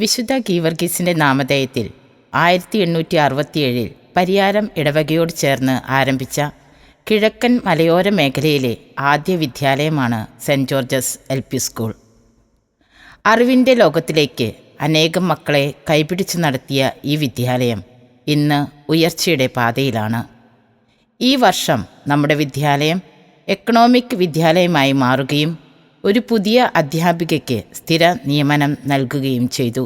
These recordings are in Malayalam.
വിശുദ്ധ ഗീവർഗീസിൻ്റെ നാമധേയത്തിൽ 1867 പരിയാരം ഇടവകയോട് ചേർന്ന് ആരംഭിച്ച കിഴക്കൻ മലയോര മേഖലയിലെ ആദ്യ വിദ്യാലയമാണ് സെൻറ് ജോർജസ് LP സ്കൂൾ. അറിവിൻ്റെ ലോകത്തിലേക്ക് അനേകം മക്കളെ കൈപിടിച്ചു നടത്തിയ ഈ വിദ്യാലയം ഇന്ന് ഉയർച്ചയുടെ പാതയിലാണ്. ഈ വർഷം നമ്മുടെ വിദ്യാലയം എക്കണോമിക് വിദ്യാലയമായി മാറുകയും ഒരു പുതിയ അധ്യാപികയ്ക്ക് സ്ഥിര നിയമനം നൽകുകയും ചെയ്തു.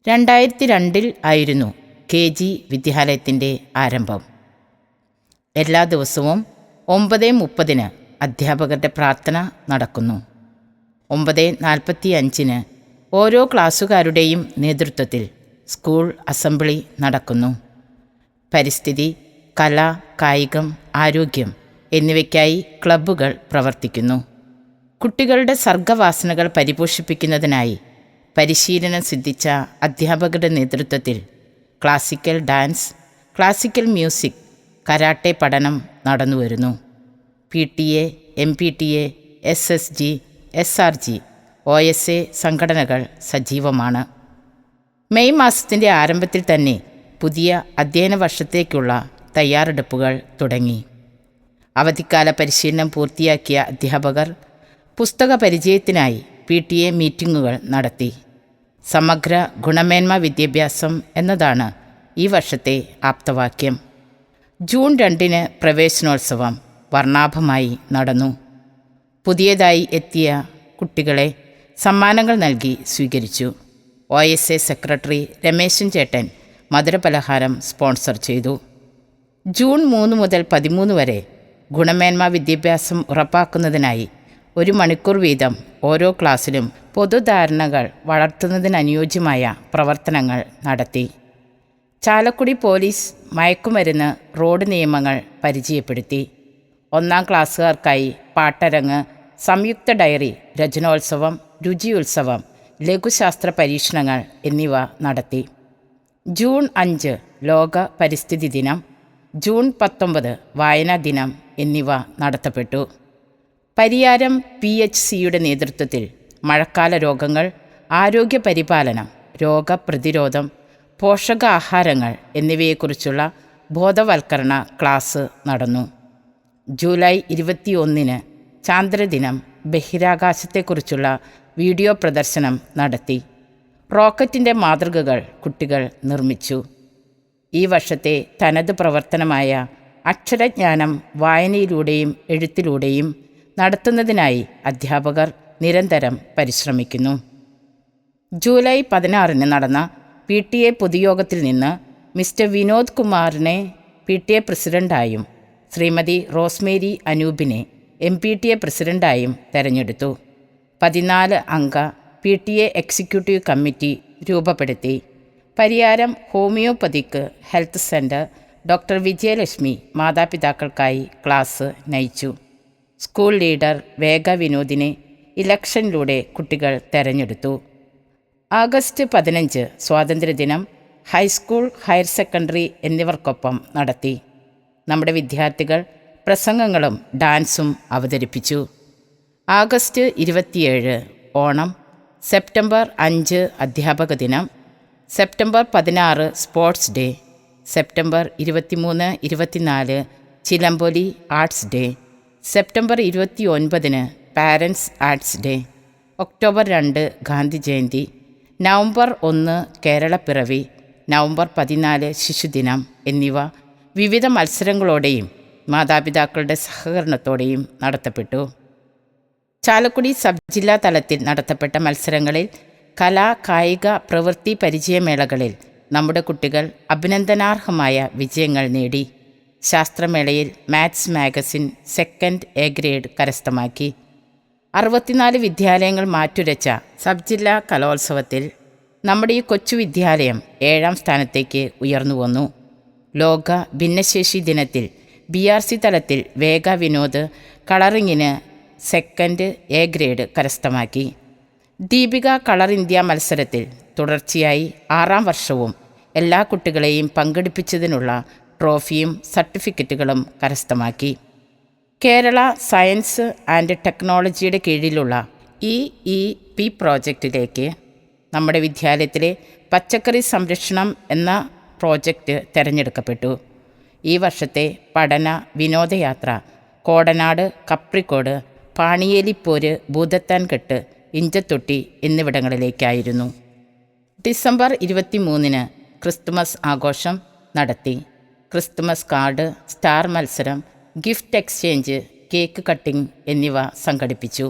2002 ആയിരുന്നു KG വിദ്യാലയത്തിൻ്റെ ആരംഭം. എല്ലാ ദിവസവും 9:30 അധ്യാപകരുടെ പ്രാർത്ഥന നടക്കുന്നു. 9:45 ഓരോ ക്ലാസ്സുകാരുടെയും നേതൃത്വത്തിൽ സ്കൂൾ അസംബ്ലി നടക്കുന്നു. പരിസ്ഥിതി, കല, കായികം, ആരോഗ്യം എന്നിവയ്ക്കായി ക്ലബ്ബുകൾ പ്രവർത്തിക്കുന്നു. കുട്ടികളുടെ സർഗവാസനകൾ പരിപോഷിപ്പിക്കുന്നതിനായി പരിശീലനം സിദ്ധിച്ച അധ്യാപകരുടെ നേതൃത്വത്തിൽ classical dance, classical music, karate പഠനം നടന്നുവരുന്നു. PTA, MPTA, SSG, SRG, OSA സംഘടനകൾ സജീവമാണ്. മെയ് മാസത്തിൻ്റെ ആരംഭത്തിൽ തന്നെ പുതിയ അധ്യയന വർഷത്തേക്കുള്ള തയ്യാറെടുപ്പുകൾ തുടങ്ങി. അവധിക്കാല പരിശീലനം പൂർത്തിയാക്കിയ അധ്യാപകർ പുസ്തക പരിചയത്തിനായി PTA മീറ്റിങ്ങുകൾ നടത്തി. സമഗ്ര ഗുണമേന്മ വിദ്യാഭ്യാസം എന്നതാണ് ഈ വർഷത്തെ ആപ്തവാക്യം. ജൂൺ 2 പ്രവേശനോത്സവം വർണ്ണാഭമായി നടന്നു. പുതിയതായി എത്തിയ കുട്ടികളെ സമ്മാനങ്ങൾ നൽകി സ്വീകരിച്ചു. OSA സെക്രട്ടറി രമേശൻ ചേട്ടൻ മധുരപലഹാരം സ്പോൺസർ ചെയ്തു. ജൂൺ 3 മുതൽ 13 വരെ ഗുണമേന്മ വിദ്യാഭ്യാസം ഉറപ്പാക്കുന്നതിനായി 1 മണിക്കൂർ വീതം ഓരോ ക്ലാസ്സിലും പൊതുധാരണകൾ വളർത്തുന്നതിനനുയോജ്യമായ പ്രവർത്തനങ്ങൾ നടത്തി. ചാലക്കുടി പോലീസ് മയക്കുമരുന്ന് റോഡ് നിയമങ്ങൾ പരിചയപ്പെടുത്തി. 1ാം ക്ലാസ്സുകാർക്കായി പാട്ടരങ്ങ്, സംയുക്ത ഡയറി, രചനോത്സവം, രുചിയുത്സവം, ലഘുശാസ്ത്ര പരീക്ഷണങ്ങൾ എന്നിവ നടത്തി. ജൂൺ 5 ലോക പരിസ്ഥിതി ദിനം, ജൂൺ 19 വായനാ ദിനം എന്നിവ നടത്തപ്പെട്ടു. പരിയാരം PHCയുടെ നേതൃത്വത്തിൽ മഴക്കാല രോഗങ്ങൾ, ആരോഗ്യ പരിപാലനം, രോഗപ്രതിരോധം, പോഷകാഹാരങ്ങൾ എന്നിവയെക്കുറിച്ചുള്ള ബോധവൽക്കരണ ക്ലാസ് നടന്നു. ജൂലൈ 21 ചാന്ദ്രദിനം, ബഹിരാകാശത്തെക്കുറിച്ചുള്ള വീഡിയോ പ്രദർശനം നടത്തി. റോക്കറ്റിൻ്റെ മാതൃകകൾ കുട്ടികൾ നിർമ്മിച്ചു. ഈ വർഷത്തെ തനത് പ്രവർത്തനമായ അക്ഷരജ്ഞാനം വായനയിലൂടെയും എഴുത്തിലൂടെയും നടത്തുന്നതിനായി അധ്യാപകർ നിരന്തരം പരിശ്രമിക്കുന്നു. ജൂലൈ 16 നടന്ന PTA പൊതുയോഗത്തിൽ നിന്ന് മിസ്റ്റർ വിനോദ് കുമാറിനെ PTA പ്രസിഡൻ്റായും ശ്രീമതി റോസ്മേരി അനൂപിനെ MPTA പ്രസിഡൻ്റായും തെരഞ്ഞെടുത്തു. 14 അംഗ PTA എക്സിക്യൂട്ടീവ് കമ്മിറ്റി രൂപപ്പെടുത്തി. Pariyaram homeopathic health centre doctor Vijayalakshmi മാതാപിതാക്കൾക്കായി ക്ലാസ് നയിച്ചു. സ്കൂൾ ലീഡർ വേഗ വിനോദിനെ ഇലക്ഷനിലൂടെ കുട്ടികൾ തെരഞ്ഞെടുത്തു. ആഗസ്റ്റ് 15 സ്വാതന്ത്ര്യദിനം ഹൈസ്കൂൾ, ഹയർ സെക്കൻഡറി എന്നിവർക്കൊപ്പം നടത്തി. നമ്മുടെ വിദ്യാർത്ഥികൾ പ്രസംഗങ്ങളും ഡാൻസും അവതരിപ്പിച്ചു. ആഗസ്റ്റ് 27 ഓണം, സെപ്റ്റംബർ 5 അധ്യാപക ദിനം, September 16 sports day, September 23, 24 Chilamboli arts day, September 29 parents arts day, October 2 Gandhi Jayanti, November 1 Keralappiravi, November 14 ശിശുദിനം എന്നിവ വിവിധ മത്സരങ്ങളോടെയും മാതാപിതാക്കളുടെ സഹകരണത്തോടെയും നടത്തപ്പെട്ടു. ചാലക്കുടി സബ് ജില്ലാ തലത്തിൽ നടത്തപ്പെട്ട മത്സരങ്ങളിൽ കലാ, കായിക, പ്രവൃത്തി പരിചയമേളകളിൽ നമ്മുടെ കുട്ടികൾ അഭിനന്ദനാർഹമായ വിജയങ്ങൾ നേടി. ശാസ്ത്രമേളയിൽ maths magazine second A grade കരസ്ഥമാക്കി. 64 വിദ്യാലയങ്ങൾ മാറ്റുരച്ച സബ് ജില്ലാ കലോത്സവത്തിൽ നമ്മുടെ ഈ കൊച്ചു വിദ്യാലയം 7ാം സ്ഥാനത്തേക്ക് ഉയർന്നു വന്നു. ലോക ഭിന്നശേഷി ദിനത്തിൽ BRC തലത്തിൽ വേഗ വിനോദ് കളറിങ്ങിന് സെക്കൻഡ് A ഗ്രേഡ് കരസ്ഥമാക്കി. ദീപിക കളർ ഇന്ത്യ മത്സരത്തിൽ തുടർച്ചയായി 6ാം വർഷവും എല്ലാ കുട്ടികളെയും പങ്കെടുപ്പിച്ചതിനുള്ള ട്രോഫിയും സർട്ടിഫിക്കറ്റുകളും കരസ്ഥമാക്കി. കേരള സയൻസ് ആൻഡ് ടെക്നോളജിയുടെ കീഴിലുള്ള EEP പ്രോജക്റ്റിലേക്ക് നമ്മുടെ വിദ്യാലയത്തിലെ പച്ചക്കറി സംരക്ഷണം എന്ന പ്രോജക്റ്റ് തിരഞ്ഞെടുക്കപ്പെട്ടു. ഈ വർഷത്തെ പഠന വിനോദയാത്ര കോടനാട്, കപ്രിക്കോട്, പാണിയേലിപ്പോര്, ഭൂതത്താൻകെട്ട്, ഇഞ്ചത്തൊട്ടി എന്നിവിടങ്ങളിലേക്കായിരുന്നു. ഡിസംബർ 23-ന് ക്രിസ്തുമസ് ആഘോഷം നടത്തി. ക്രിസ്തുമസ് കാർഡ്, സ്റ്റാർ മത്സരം, ഗിഫ്റ്റ് എക്സ്ചേഞ്ച്, കേക്ക് കട്ടിംഗ് എന്നിവ സംഘടിപ്പിച്ചു.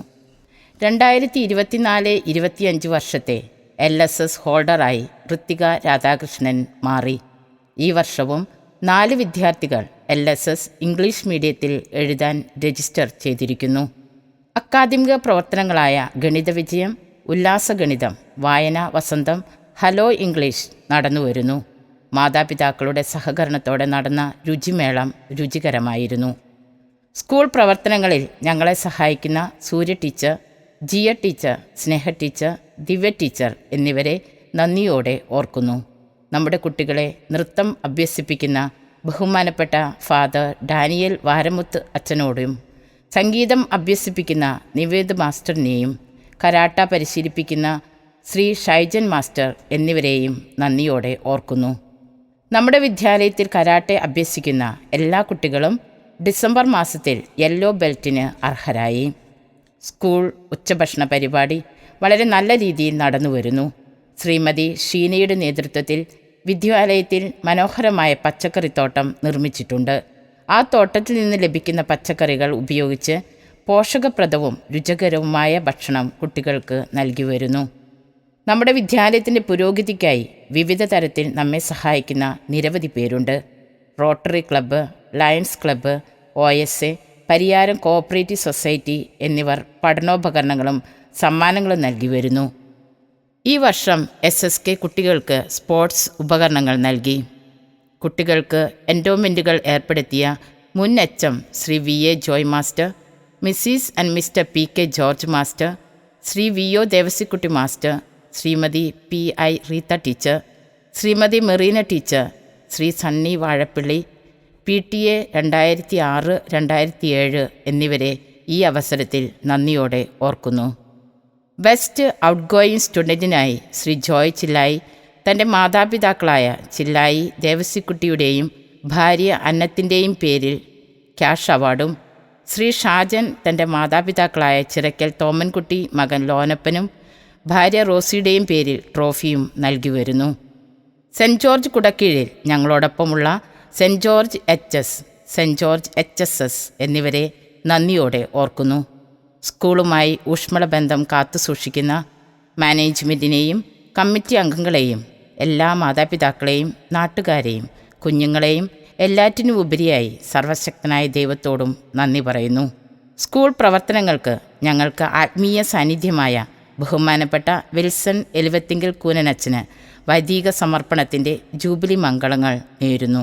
2024-25 വർഷത്തെ LSS ഹോൾഡറായി ഋത്തിക രാധാകൃഷ്ണൻ മാറി. ഈ വർഷവും 4 വിദ്യാർത്ഥികൾ LSS ഇംഗ്ലീഷ് മീഡിയത്തിൽ എഴുതാൻ രജിസ്റ്റർ ചെയ്തിരിക്കുന്നു. അക്കാദമിക പ്രവർത്തനങ്ങളായ ഗണിത വിജയം, ഉല്ലാസഗണിതം, വായന വസന്തം, ഹലോ ഇംഗ്ലീഷ് നടന്നുവരുന്നു. മാതാപിതാക്കളുടെ സഹകരണത്തോടെ നടന്ന രുചിമേളം രുചികരമായിരുന്നു. സ്കൂൾ പ്രവർത്തനങ്ങളിൽ ഞങ്ങളെ സഹായിക്കുന്ന സൂര്യ ടീച്ചർ, ജിയ ടീച്ചർ, സ്നേഹ ടീച്ചർ, ദിവ്യ ടീച്ചർ എന്നിവരെ നന്ദിയോടെ ഓർക്കുന്നു. നമ്മുടെ കുട്ടികളെ നൃത്തം അഭ്യസിപ്പിക്കുന്ന ബഹുമാനപ്പെട്ട ഫാദർ ഡാനിയൽ വാരമുത്ത് അച്ഛനോടും, സംഗീതം അഭ്യസിപ്പിക്കുന്ന നിവേദ് മാസ്റ്ററിനെയും, കരാട്ട പരിശീലിപ്പിക്കുന്ന ശ്രീ ഷൈജൻ മാസ്റ്റർ എന്നിവരെയും നന്ദിയോടെ ഓർക്കുന്നു. നമ്മുടെ വിദ്യാലയത്തിൽ കരാട്ടെ അഭ്യസിക്കുന്ന എല്ലാ കുട്ടികളും ഡിസംബർ മാസത്തിൽ യെല്ലോ ബെൽറ്റിന് അർഹരായി. സ്കൂൾ ഉച്ചഭക്ഷണ പരിപാടി വളരെ നല്ല രീതിയിൽ നടന്നുവരുന്നു. ശ്രീമതി ഷീനയുടെ നേതൃത്വത്തിൽ വിദ്യാലയത്തിൽ മനോഹരമായ പച്ചക്കറിത്തോട്ടം നിർമ്മിച്ചിട്ടുണ്ട്. ആ തോട്ടത്തിൽ നിന്ന് ലഭിക്കുന്ന പച്ചക്കറികൾ ഉപയോഗിച്ച് പോഷകപ്രദവും രുചികരവുമായ ഭക്ഷണം കുട്ടികൾക്ക് നൽകി വരുന്നു. നമ്മുടെ വിദ്യാലയത്തിൻ്റെ പുരോഗതിക്കായി വിവിധ തരത്തിൽ നമ്മെ സഹായിക്കുന്ന നിരവധി പേരുണ്ട്. Rotary club, lions club, OSA, Pariyaram cooperative society എന്നിവർ പഠനോപകരണങ്ങളും സമ്മാനങ്ങളും നൽകി വരുന്നു. ഈ വർഷം SSK കുട്ടികൾക്ക് സ്പോർട്സ് ഉപകരണങ്ങൾ നൽകി. കുട്ടികൾക്ക് എൻഡോമെൻറ്റുകൾ ഏർപ്പെടുത്തിയ മുൻ HM Shri VA Joy master, Mrs and mister PK George master, Shri VO Devassykutty master, Shrimati PI Rita teacher, Shrimati Marina teacher, Shri Sunny Vazhappilly, PTA 2006-2007 എന്നിവരെ ഈ അവസരത്തിൽ നന്ദിയോടെ ഓർക്കുന്നു. ബെസ്റ്റ് ഔട്ട് ഗോയിങ് സ്റ്റുഡൻറ്റിനായി ശ്രീ ജോയ് ചില്ലായി തൻ്റെ മാതാപിതാക്കളായ ചില്ലായി ദേവസിക്കുട്ടിയുടെയും ഭാര്യ അന്നത്തിൻ്റെയും പേരിൽ ക്യാഷ് അവാർഡും, ശ്രീ ഷാജൻ തൻ്റെ മാതാപിതാക്കളായ ചിറക്കൽ തോമൻകുട്ടി മകൻ ലോനപ്പനും ഭാര്യ റോസിയുടെയും പേരിൽ ട്രോഫിയും നൽകി വരുന്നു. സെൻറ്റ് ജോർജ് കുടക്കീഴിൽ ഞങ്ങളോടൊപ്പമുള്ള saint George HS, saint George HSS എന്നിവരെ നന്ദിയോടെ ഓർക്കുന്നു. സ്കൂളുമായി ഊഷ്മളബന്ധം കാത്തുസൂക്ഷിക്കുന്ന മാനേജ്മെൻറ്റിനെയും കമ്മിറ്റി അംഗങ്ങളെയും എല്ലാ മാതാപിതാക്കളെയും നാട്ടുകാരെയും കുഞ്ഞുങ്ങളെയും എല്ലാറ്റിനും ഉപരിയായി സർവശക്തനായ ദൈവത്തോടും നന്ദി പറയുന്നു. സ്കൂൾ പ്രവർത്തനങ്ങൾക്ക് ഞങ്ങൾക്ക് ആത്മീയ സാന്നിധ്യമായ ബഹുമാനപ്പെട്ട വിൽസൺ എലുവത്തിങ്കൽ കൂനനച്ചന് വൈദിക സമർപ്പണത്തിൻ്റെ ജൂബിലി മംഗളങ്ങൾ നേരുന്നു.